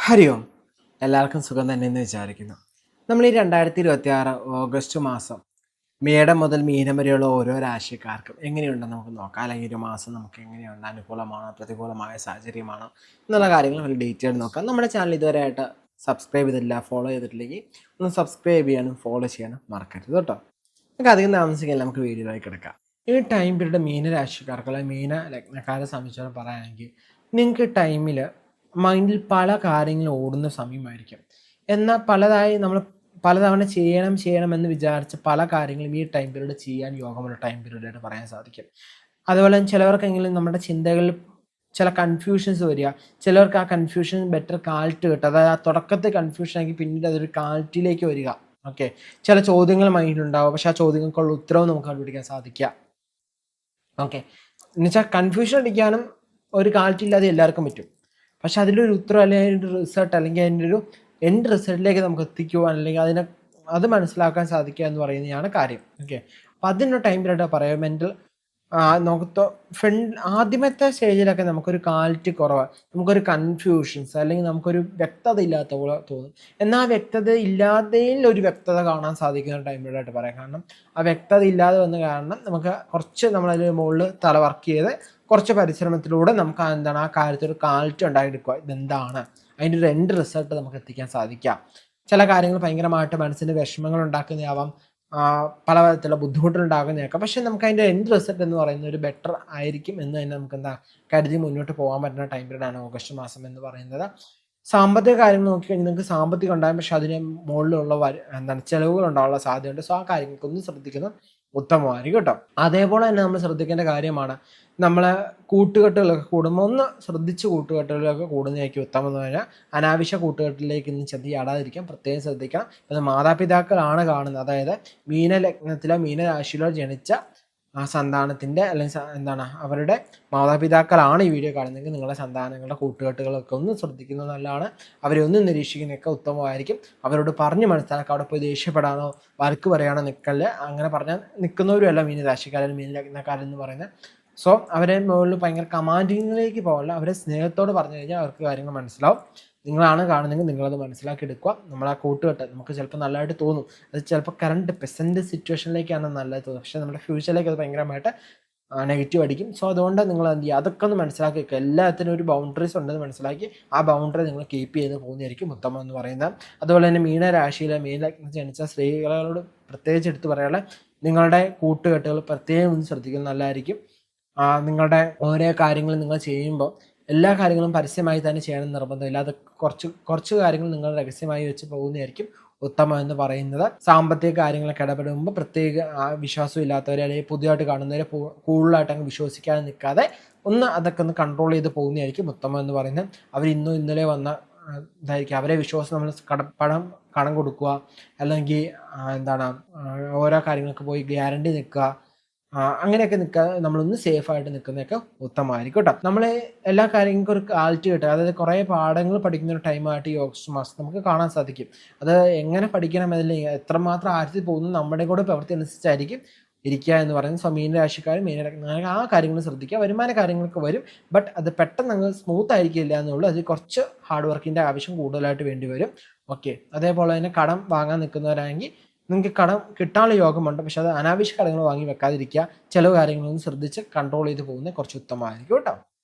ഹരി ഓം. എല്ലാവർക്കും സുഖം തന്നെ എന്ന് വിചാരിക്കുന്നു. നമ്മൾ ഈ 2026 ഓഗസ്റ്റ് മാസം മേടം മുതൽ മീനം വരെയുള്ള ഓരോ രാശിക്കാർക്കും എങ്ങനെയുണ്ടെന്ന് നമുക്ക് നോക്കാം. അല്ലെങ്കിൽ ഒരു മാസം നമുക്ക് എങ്ങനെയുണ്ട്, അനുകൂലമാണോ പ്രതികൂലമായ സാഹചര്യമാണോ എന്നുള്ള കാര്യങ്ങൾ ഒരു ഡീറ്റെയിൽ നോക്കാം. നമ്മുടെ ചാനൽ ഇതുവരെയായിട്ട് സബ്സ്ക്രൈബ് ചെയ്തിട്ടില്ല, ഫോളോ ചെയ്തിട്ടില്ലെങ്കിൽ ഒന്ന് സബ്സ്ക്രൈബ് ചെയ്യാനും ഫോളോ ചെയ്യാനും മറക്കരുത് കേട്ടോ. നമുക്ക് അധികം താമസിക്കാൻ നമുക്ക് വീഡിയോയിലേക്ക് കിടക്കാം. ഈ ടൈം പീരീഡ് മീനരാശിക്കാർക്ക് അല്ലെങ്കിൽ മീന ലഗ്നക്കാരെ സംബന്ധിച്ചോളം പറയുകയാണെങ്കിൽ നിങ്ങൾക്ക് ടൈമിൽ മൈൻഡിൽ പല കാര്യങ്ങളും ഓടുന്ന സമയമായിരിക്കും. എന്നാൽ നമ്മൾ പലതവണ ചെയ്യണമെന്ന് വിചാരിച്ച പല കാര്യങ്ങളും ഈ ടൈം പീരീഡ് ചെയ്യാൻ യോഗമുള്ള ടൈം പീരീഡായിട്ട് പറയാൻ സാധിക്കും. അതുപോലെ ചിലവർക്കെങ്കിലും നമ്മുടെ ചിന്തകളിൽ ചില കൺഫ്യൂഷൻസ് വരിക, ചിലർക്ക് ആ കൺഫ്യൂഷൻ ബെറ്റർ കാൽറ്റ് കിട്ടുക. അതായത് ആ തുടക്കത്തിൽ കൺഫ്യൂഷൻ ആക്കി പിന്നീട് അതൊരു കാൽറ്റിലേക്ക് വരിക. ഓക്കെ, ചില ചോദ്യങ്ങൾ മൈൻഡിലുണ്ടാവും, പക്ഷെ ആ ചോദ്യങ്ങൾക്കുള്ള ഉത്തരവും നമുക്ക് കണ്ടുപിടിക്കാൻ സാധിക്കുക. ഓക്കെ, എന്നുവെച്ചാൽ കൺഫ്യൂഷൻ അടിക്കാനും ഒരു കാൽറ്റ് ഇല്ലാതെ എല്ലാവർക്കും പറ്റും. പക്ഷെ അതിലൊരു ഉത്തരം അല്ലെങ്കിൽ അതിൻ്റെ റിസൾട്ട് അല്ലെങ്കിൽ അതിൻ്റെ ഒരു എൻഡ് റിസൾട്ടിലേക്ക് നമുക്ക് എത്തിക്കുവാൻ അല്ലെങ്കിൽ അത് മനസ്സിലാക്കാൻ സാധിക്കുക എന്ന് പറയുന്നതാണ് കാര്യം. ഓക്കെ, അപ്പം അതിൻ്റെ ടൈം പീരീഡ് പറയാം. മെൻ്റൽ നമുക്ക് ആദ്യമത്തെ സ്റ്റേജിലൊക്കെ നമുക്കൊരു ക്വാളിറ്റി കുറവ്, നമുക്കൊരു കൺഫ്യൂഷൻസ് അല്ലെങ്കിൽ നമുക്കൊരു വ്യക്തത ഇല്ലാത്ത പോലെ തോന്നും. എന്നാൽ ആ വ്യക്തത ഇല്ലാതെയിൽ ഒരു വ്യക്തത കാണാൻ സാധിക്കുന്ന ടൈം പീരീഡായിട്ട് പറയാം. കാരണം ആ വ്യക്തത ഇല്ലാതെ വന്ന കാരണം നമുക്ക് കുറച്ച് നമ്മളതിന് മുകളിൽ തല വർക്ക് ചെയ്ത് കുറച്ച് പരിശ്രമത്തിലൂടെ നമുക്ക് ആ കാര്യത്തിൽ ഒരു ക്വാളിറ്റി ഉണ്ടാക്കിയെടുക്കുക. ഇതെന്താണ് അതിൻ്റെ ഒരു എൻഡ് റിസൾട്ട് നമുക്ക് എത്തിക്കാൻ സാധിക്കുക. ചില കാര്യങ്ങൾ ഭയങ്കരമായിട്ട് മനസ്സിന് വിഷമങ്ങൾ ഉണ്ടാക്കുന്നതാവാം, പല തരത്തിലുള്ള ബുദ്ധിമുട്ടുകൾ ഉണ്ടാകുന്നതൊക്കെ. പക്ഷെ നമുക്ക് അതിൻ്റെ എൻഡ് റിസൾട്ട് എന്ന് പറയുന്നത് ഒരു ബെറ്റർ ആയിരിക്കും എന്ന് തന്നെ നമുക്ക് കരുതി മുന്നോട്ട് പോകാൻ പറ്റുന്ന ടൈം പീരീഡാണ് ഓഗസ്റ്റ് മാസം എന്ന് പറയുന്നത്. സാമ്പത്തിക കാര്യങ്ങൾ നോക്കിക്കഴിഞ്ഞാൽ നിങ്ങൾക്ക് സാമ്പത്തികം ഉണ്ടാകും, പക്ഷെ അതിന് മുകളിലുള്ള ചിലവുകൾ ഉണ്ടാകാനുള്ള സാധ്യതയുണ്ട്. സോ ആ കാര്യങ്ങൾക്കൊന്നും ശ്രദ്ധിക്കുന്നത് ഉത്തമമായിരിക്കും കേട്ടോ. അതേപോലെ തന്നെ നമ്മൾ ശ്രദ്ധിക്കേണ്ട കാര്യമാണ് നമ്മളെ കൂട്ടുകെട്ടുകളൊക്കെ കൂടുമ്പോൾ ഒന്ന് ശ്രദ്ധിച്ച് കൂട്ടുകെട്ടുകളൊക്കെ കൂടുന്നതായിരിക്കും ഉത്തമം എന്ന് പറഞ്ഞാൽ അനാവശ്യ കൂട്ടുകെട്ടിലേക്ക് ഇന്ന് ചാടാതിരിക്കാൻ പ്രത്യേകം ശ്രദ്ധിക്കണം. അത് മാതാപിതാക്കളാണ് കാണുന്നത്. അതായത് മീനലഗ്നത്തിലോ മീനരാശിയിലോ ജനിച്ച ആ സന്താനത്തിൻ്റെ അല്ലെങ്കിൽ അവരുടെ മാതാപിതാക്കളാണ് ഈ വീഡിയോ കാണുന്നതെങ്കിൽ നിങ്ങളുടെ സന്താനങ്ങളുടെ കൂട്ടുകെട്ടുകളൊക്കെ ഒന്ന് ശ്രദ്ധിക്കുന്നത് നല്ലതാണ്. അവരെ ഒന്ന് നിരീക്ഷിക്കുന്നതൊക്കെ ഉത്തമമായിരിക്കും. അവരോട് പറഞ്ഞ് മനസ്സിലാക്കുക. അവിടെ പോയി ദേഷ്യപ്പെടാനോ വഴക്ക് പറയാനോ നിൽക്കല്ലേ. അങ്ങനെ പറഞ്ഞാൽ നിൽക്കുന്നവരുമല്ല മീനരാശിക്കാരൻ മീനലഗ്നക്കാരെന്ന് പറയുന്നത്. സോ അവരെ മുകളിൽ ഭയങ്കര കമാൻഡിങ്ങിലേക്ക് പോകല്ല. അവരെ സ്നേഹത്തോട് പറഞ്ഞു കഴിഞ്ഞാൽ അവർക്ക് കാര്യങ്ങൾ മനസ്സിലാവും. നിങ്ങളാണ് കാണുന്നതെങ്കിൽ നിങ്ങളത് മനസ്സിലാക്കി എടുക്കുക. നമ്മൾ ആ കൂട്ടുകെട്ട് നമുക്ക് ചിലപ്പോൾ നല്ലതായിട്ട് തോന്നും, അത് ചിലപ്പോൾ പ്രസൻറ്റ് സിറ്റുവേഷനിലേക്കാണ് നല്ലത് തോന്നുന്നത്, പക്ഷേ നമ്മുടെ ഫ്യൂച്ചറിലേക്ക് അത് ഭയങ്കരമായിട്ട് നെഗറ്റീവ് അടിക്കും. സോ അതുകൊണ്ട് നിങ്ങൾ എന്ത് ചെയ്യുക, അതൊക്കെ ഒന്ന് മനസ്സിലാക്കി വെക്കുക. എല്ലാത്തിനും ഒരു ബൗണ്ടറീസ് ഉണ്ടെന്ന് മനസ്സിലാക്കി ആ ബൗണ്ടറി നിങ്ങൾ കീപ്പ് ചെയ്ത് പോകുന്നതായിരിക്കും ഉത്തമം എന്ന് പറയുന്നത്. അതുപോലെ തന്നെ മീനരാശിയിലെ മീനലഗ്നത്തിൽ ജനിച്ച സ്ത്രീകളോട് പ്രത്യേകിച്ച് എടുത്ത് പറയാനുള്ള നിങ്ങളുടെ കൂട്ടുകെട്ടുകൾ പ്രത്യേകം ഒന്ന് ശ്രദ്ധിക്കുന്നത് നല്ലതായിരിക്കും. നിങ്ങളുടെ ഓരോ കാര്യങ്ങൾ നിങ്ങൾ ചെയ്യുമ്പോൾ എല്ലാ കാര്യങ്ങളും പരസ്യമായി തന്നെ ചെയ്യണമെന്ന് നിർബന്ധമില്ല. അത് കുറച്ച് കാര്യങ്ങൾ നിങ്ങൾ രഹസ്യമായി വെച്ച് പോകുന്നതായിരിക്കും ഉത്തമം എന്ന് പറയുന്നത്. സാമ്പത്തിക കാര്യങ്ങളൊക്കെ ഇടപെടുമ്പോൾ പ്രത്യേക വിശ്വാസം ഇല്ലാത്തവരെ അല്ലെങ്കിൽ പുതിയതായിട്ട് കാണുന്നവരെ കൂടുതലായിട്ട് അങ്ങ് വിശ്വസിക്കാതെ നിൽക്കാതെ അതൊക്കെ ഒന്ന് കൺട്രോൾ ചെയ്ത് പോകുന്നതായിരിക്കും ഉത്തമം എന്ന് പറയുന്നത്. അവർ ഇന്നലെ വന്ന ഇതായിരിക്കും അവരെ വിശ്വാസം. നമ്മൾ കടം കൊടുക്കുക അല്ലെങ്കിൽ ഓരോ കാര്യങ്ങൾക്ക് പോയി ഗ്യാരണ്ടി നിൽക്കുക, അങ്ങനെയൊക്കെ നമ്മളൊന്ന് സേഫായിട്ട് നിൽക്കുന്നതൊക്കെ ഉത്തമമായിരിക്കും കേട്ടോ. നമ്മൾ എല്ലാ കാര്യങ്ങൾക്കും ഒരു ക്വാളിറ്റി കിട്ടുക, അതായത് കുറേ പാഠങ്ങൾ പഠിക്കുന്ന ഒരു ടൈമായിട്ട് ഈ ഓഗസ്റ്റ് മാസം നമുക്ക് കാണാൻ സാധിക്കും. അത് എങ്ങനെ പഠിക്കണം എന്നതിൽ എത്രമാത്രം ആഴത്തിൽ പോകുന്നു നമ്മുടെ കൂടെ പ്രവൃത്തി അനുസരിച്ചായിരിക്കും ഇരിക്കുക എന്ന് പറയുന്നത്. സോ മീനലഗ്നം ആ കാര്യങ്ങൾ ശ്രദ്ധിക്കുക. വരുമാന കാര്യങ്ങൾക്ക് വരും, ബട്ട് അത് പെട്ടെന്ന് അങ്ങ് സ്മൂത്ത് ആയിരിക്കില്ല എന്നുള്ളൂ. അത് കുറച്ച് ഹാർഡ് വർക്കിൻ്റെ ആവശ്യം കൂടുതലായിട്ട് വേണ്ടി വരും. ഓക്കെ, അതേപോലെ തന്നെ കടം വാങ്ങാൻ നിൽക്കുന്നവരാണെങ്കിൽ നിങ്ങൾക്ക് കടം കിട്ടാനുള്ള യോഗമുണ്ട്, പക്ഷെ അത് അനാവശ്യ കടങ്ങൾ വാങ്ങി വെക്കാതിരിക്കുക. ചിലവ് കാര്യങ്ങളൊന്നും ശ്രദ്ധിച്ച് കൺട്രോൾ ചെയ്ത് പോകുന്നത് കുറച്ച് ഉത്തമമായിരിക്കും കേട്ടോ.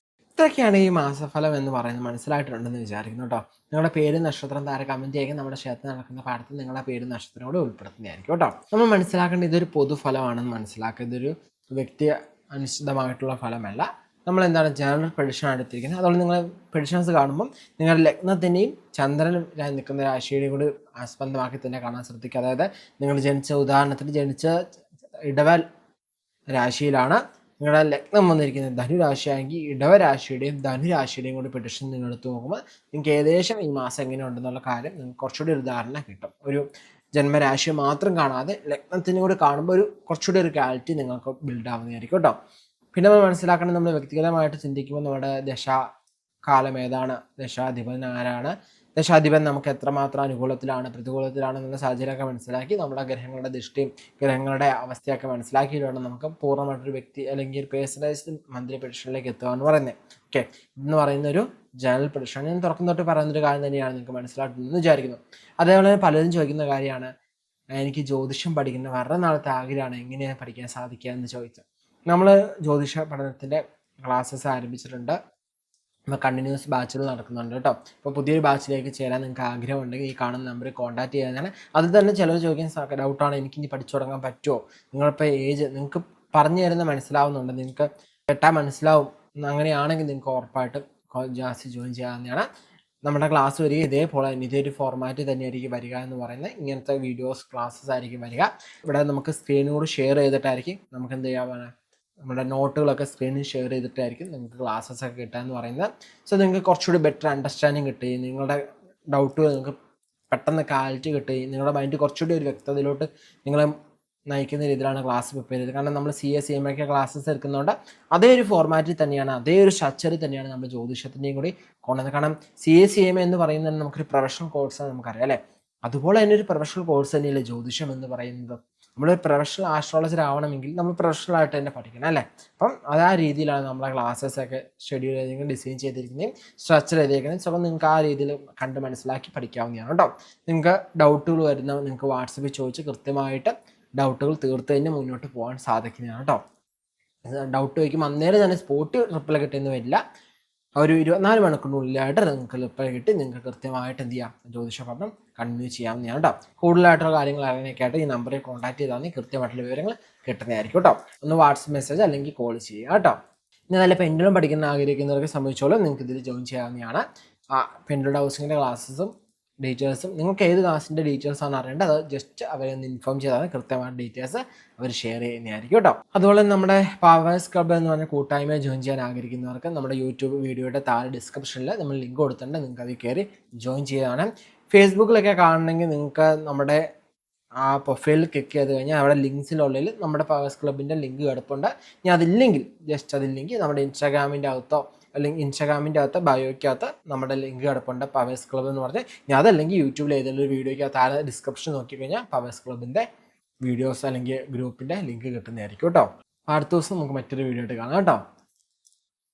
ഇത്രയൊക്കെയാണ് ഈ മാസഫലം എന്ന് പറയുന്നത്. മനസ്സിലായിട്ടുണ്ടെന്ന് വിചാരിക്കുന്നു കേട്ടോ. നിങ്ങളുടെ പേര് നക്ഷത്രം താരം കമൻറ്റ് ചെയ്യുക. നമ്മുടെ ക്ഷേത്രത്തിൽ നടക്കുന്ന പാഠത്തിൽ നിങ്ങളുടെ പേര് നക്ഷത്രം കൂടെ ഉൾപ്പെടുത്തുന്നതായിരിക്കും കേട്ടോ. നമ്മൾ മനസ്സിലാക്കേണ്ട ഇതൊരു പൊതുഫലമാണെന്ന് മനസ്സിലാക്കുക. ഇതൊരു വ്യക്തി അനിശ്ചിതമായിട്ടുള്ള ഫലമല്ല. നമ്മൾ ജനറൽ പ്രഡിക്ഷൻ എടുത്തിരിക്കുന്നത്. അതുകൊണ്ട് നിങ്ങൾ പ്രഡിക്ഷൻസ് കാണുമ്പം നിങ്ങളുടെ ലഗ്നത്തിൻ്റെയും ചന്ദ്രനും നിൽക്കുന്ന രാശിയുടെയും കൂടി ആസ്പദമാക്കി തന്നെ കാണാൻ ശ്രദ്ധിക്കുക. അതായത് നിങ്ങൾ ഉദാഹരണത്തിന് ജനിച്ച ഇടവൽ രാശിയിലാണ് നിങ്ങളുടെ ലഗ്നം വന്നിരിക്കുന്നത് ധനുരാശിയാണെങ്കിൽ ഇടവരാശിയുടെയും ധനുരാശിയുടെയും കൂടി പ്രഡിക്ഷൻ നിങ്ങൾ എടുത്ത് നോക്കുമ്പോൾ നിങ്ങൾക്ക് ഏകദേശം ഈ മാസം എങ്ങനെ ഉണ്ടെന്നുള്ള കാര്യം നിങ്ങൾക്ക് കുറച്ചുകൂടി ഒരു ധാരണ കിട്ടും. ഒരു ജന്മരാശി മാത്രം കാണാതെ ലഗ്നത്തിനും കൂടി കാണുമ്പോൾ കുറച്ചുകൂടി ഒരു ക്വാളിറ്റി നിങ്ങൾക്ക് ബിൽഡ് ആവുന്നതായിരിക്കും കേട്ടോ. പിന്നെ നമ്മൾ മനസ്സിലാക്കണം, നമ്മൾ വ്യക്തിഗതമായിട്ട് ചിന്തിക്കുമ്പോൾ നമ്മുടെ ദശാകാലം ഏതാണ്, ദശാധിപൻ ആരാണ്, ദശാധിപൻ നമുക്ക് എത്രമാത്രം അനുകൂലത്തിലാണ് പ്രതികൂലത്തിലാണ് എന്നുള്ള സാഹചര്യമൊക്കെ മനസ്സിലാക്കി നമ്മുടെ ഗ്രഹങ്ങളുടെ ദൃഷ്ടിയും ഗ്രഹങ്ങളുടെ അവസ്ഥയൊക്കെ മനസ്സിലാക്കിയിട്ട് വേണം നമുക്ക് പൂർണ്ണമായിട്ടൊരു വ്യക്തി അല്ലെങ്കിൽ പേഴ്സണലൈസ്ഡ് മന്ത്ലി പ്രഡിക്ഷനിലേക്ക് എത്തുക എന്ന് പറയുന്നത്. ഓക്കെ, എന്ന് പറയുന്നൊരു ജനറൽ പ്രൊഡിക്ഷൻ ഞാൻ തുറക്കം തൊട്ട് പറയുന്നൊരു കാര്യം തന്നെയാണ്, നിങ്ങൾക്ക് മനസ്സിലായിട്ടുണ്ടെന്ന് വിചാരിക്കുന്നു. അതേപോലെ പലരും ചോദിക്കുന്ന കാര്യമാണ്, എനിക്ക് ജ്യോതിഷം പഠിക്കുന്ന വളരെ നാളത്തെ ആഗ്രഹമാണ്, എങ്ങനെയാണ് പഠിക്കാൻ സാധിക്കുക എന്ന് ചോദിച്ചത്. നമ്മൾ ജ്യോതിഷ പഠനത്തിൻ്റെ ക്ലാസ്സസ് ആരംഭിച്ചിട്ടുണ്ട്. നമ്മൾ കണ്ടിന്യൂസ് ബാച്ചുകൾ നടക്കുന്നുണ്ട് കേട്ടോ. ഇപ്പോൾ പുതിയൊരു ബാച്ചിലേക്ക് ചേരാൻ നിങ്ങൾക്ക് ആഗ്രഹമുണ്ടെങ്കിൽ ഈ കാണുന്ന നമ്പറിൽ കോൺടാക്ട് ചെയ്യാനാണ്. അതിൽ തന്നെ ചിലർ ചോദിക്കാൻ ഡൗട്ടാണ്, എനിക്ക് ഇനി പഠിച്ചു തുടങ്ങാൻ പറ്റുമോ, നിങ്ങളിപ്പോൾ ഏജ് നിങ്ങൾക്ക് പറഞ്ഞു തരുന്ന മനസ്സിലാവുന്നുണ്ട്, നിങ്ങൾക്ക് കേട്ടാൽ മനസ്സിലാവും, അങ്ങനെയാണെങ്കിൽ നിങ്ങൾക്ക് ഉറപ്പായിട്ടും ജാസി ജോയിൻ ചെയ്യാവുന്നതാണ്. നമ്മുടെ ക്ലാസ് വരിക ഇതേപോലെ ഇതൊരു ഫോർമാറ്റ് തന്നെയായിരിക്കും വരിക എന്ന് പറയുന്നത്. ഇങ്ങനത്തെ വീഡിയോസ് ക്ലാസ്സസ് ആയിരിക്കും വരിക. ഇവിടെ നമുക്ക് സ്ക്രീനോട് ഷെയർ ചെയ്തിട്ടായിരിക്കും നമുക്ക് എന്ത് ചെയ്യാൻ നമ്മുടെ നോട്ടുകളൊക്കെ സ്ക്രീനിൽ ഷെയർ ചെയ്തിട്ടായിരിക്കും നിങ്ങൾക്ക് ക്ലാസ്സസ് ഒക്കെ കിട്ടുക എന്ന് പറയുന്നത്. സോ നിങ്ങൾക്ക് കുറച്ചുകൂടി ബെറ്റർ അണ്ടർസ്റ്റാൻഡിങ് കിട്ടുകയും നിങ്ങളുടെ ഡൗട്ടുകൾ നിങ്ങൾക്ക് പെട്ടെന്ന് ക്ലാരിറ്റി കിട്ടുകയും നിങ്ങളുടെ മൈൻഡ് കുറച്ചുകൂടി ഒരു വ്യക്തതയിലോട്ട് നിങ്ങളെ നയിക്കുന്ന രീതിയിലാണ് ക്ലാസ് പ്രിപ്പയർ ചെയ്തത്. കാരണം നമ്മൾ CA CMA ക്ലാസ്സസ് എടുക്കുന്നതുകൊണ്ട് അതേ ഒരു ഫോർമാറ്റിൽ തന്നെയാണ്, അതേ ഒരു സ്ട്രക്ചറിൽ തന്നെയാണ് നമ്മൾ ജ്യോതിഷത്തിൻ്റെയും കൂടി കൊണ്ടുവന്നത്. കാരണം CA CMA എന്ന് പറയുന്നത് നമുക്കൊരു പ്രൊഫഷണൽ കോഴ്സാണ്, നമുക്കറിയാം അല്ലേ. അതുപോലെ തന്നെ ഒരു പ്രൊഫഷണൽ കോഴ്സ് തന്നെയല്ലേ ജ്യോതിഷം എന്ന് പറയുന്നത്. നമ്മളൊരു പ്രൊഫഷണൽ ആസ്ട്രോളജർ ആവണമെങ്കിൽ നമ്മൾ പ്രൊഫഷണൽ ആയിട്ട് തന്നെ പഠിക്കണം അല്ലേ. അപ്പം അത് ആ രീതിയിലാണ് നമ്മളെ ക്ലാസ്സസ് ഒക്കെ ഷെഡ്യൂൾ ചെയ്തിരിക്കുന്നത്, ഡിസൈൻ ചെയ്തിരിക്കുന്നതും സ്ട്രക്ചർ ചെയ്തിരിക്കുന്നത്. സോ നിങ്ങൾക്ക് ആ രീതിയിൽ കണ്ട് മനസ്സിലാക്കി പഠിക്കാവുന്നതാണ് കേട്ടോ. നിങ്ങൾക്ക് ഡൗട്ടുകൾ വരുന്ന നിങ്ങൾക്ക് വാട്സപ്പിൽ ചോദിച്ച് കൃത്യമായിട്ട് ഡൗട്ടുകൾ തീർത്ത് തന്നെ മുന്നോട്ട് പോകാൻ സാധിക്കുന്നതാണ് കേട്ടോ. ഡൗട്ട് ചോദിക്കുമ്പോൾ അന്നേരം തന്നെ സ്പോട്ട് റിപ്ലൈ കിട്ടുമെന്ന് വരില്ല, ഒരു 24 മണിക്കൂറിനുള്ളിലായിട്ട് നിങ്ങൾക്ക് റിപ്ലൈ കിട്ടി നിങ്ങൾക്ക് കൃത്യമായിട്ട് എന്ത് ചെയ്യാം, ജ്യോതിഷ പഠനം കണ്ടിന്യൂ ചെയ്യാവുന്നതാണ് കേട്ടോ. കൂടുതലായിട്ടുള്ള കാര്യങ്ങൾ അറിയാനൊക്കെ ആയിട്ട് ഈ നമ്പറിൽ കോൺടാക്ട് ചെയ്താൽ കൃത്യമായിട്ടുള്ള വിവരങ്ങൾ കിട്ടുന്നതായിരിക്കും കേട്ടോ. ഒന്ന് വാട്സപ്പ് മെസ്സേജ് അല്ലെങ്കിൽ കോൾ ചെയ്യുക കേട്ടോ. ഇനി നല്ല പെൻഡുലം പഠിക്കുന്ന ആഗ്രഹിക്കുന്നവർക്ക് സംബന്ധിച്ചോളം നിങ്ങൾക്ക് ഇതിൽ ജോയിൻ ചെയ്യാവുന്നതാണ്. പെൻഡുലം ഹൗസിങ്ങിൻ്റെ ക്ലാസ്സസും ഡീറ്റെയിൽസും നിങ്ങൾക്ക് ഏത് ക്ലാസ്സിൻ്റെ ഡീറ്റെയിൽസാണ് അറിയേണ്ടത്, അത് ജസ്റ്റ് അവരെ ഒന്ന് ഇൻഫോം ചെയ്താൽ കൃത്യമായ ഡീറ്റെയിൽസ് അവർ ഷെയർ ചെയ്യുന്നതായിരിക്കും കേട്ടോ. അതുപോലെ നമ്മുടെ പവേഴ്സ് ക്ലബ്ബ് എന്ന് പറഞ്ഞ കൂട്ടായ്മ ജോയിൻ ചെയ്യാൻ ആഗ്രഹിക്കുന്നവർക്ക് നമ്മുടെ യൂട്യൂബ് വീഡിയോയുടെ താഴെ ഡിസ്ക്രിപ്ഷനിൽ നമ്മൾ ലിങ്ക് കൊടുത്തിട്ടുണ്ട്, നിങ്ങൾക്ക് അതിൽ കയറി ജോയിൻ ചെയ്യുകയാണ്. ഫേസ്ബുക്കിലൊക്കെ കാണണമെങ്കിൽ നിങ്ങൾക്ക് നമ്മുടെ ആ പ്രൊഫൈലിൽ ക്ലിക്ക് ചെയ്ത് കഴിഞ്ഞാൽ അവിടെ ലിങ്ക്സിനുള്ളിൽ നമ്മുടെ പവേഴ്സ് ക്ലബിൻ്റെ ലിങ്ക് കിടപ്പുണ്ട്. ഇനി അതില്ലെങ്കിൽ ജസ്റ്റ് അതില്ലെങ്കിൽ നമ്മുടെ ഇൻസ്റ്റാഗ്രാമിൻ്റെ അകത്തോ അല്ലെങ്കിൽ ഇൻസ്റ്റാഗ്രാമിൻ്റെ അകത്ത് ബയോയ്ക്കകത്ത് നമ്മുടെ ലിങ്ക് കിടപ്പുണ്ട് പവേഴ്സ് ക്ലബ്ബ് എന്ന് പറഞ്ഞ്. ഇനി അതല്ലെങ്കിൽ യൂട്യൂബിൽ ഏതെങ്കിലും ഒരു വീഡിയോയ്ക്കകത്ത് താഴെ ഡിസ്ക്രിപ്ഷൻ നോക്കിക്കഴിഞ്ഞാൽ പവേഴ്സ് ക്ലബിൻ്റെ വീഡിയോസ് അല്ലെങ്കിൽ ഗ്രൂപ്പിൻ്റെ ലിങ്ക് കിട്ടുന്നതായിരിക്കും കേട്ടോ. അടുത്ത ദിവസം നമുക്ക് മറ്റൊരു വീഡിയോ ആയിട്ട് കാണാം കേട്ടോ.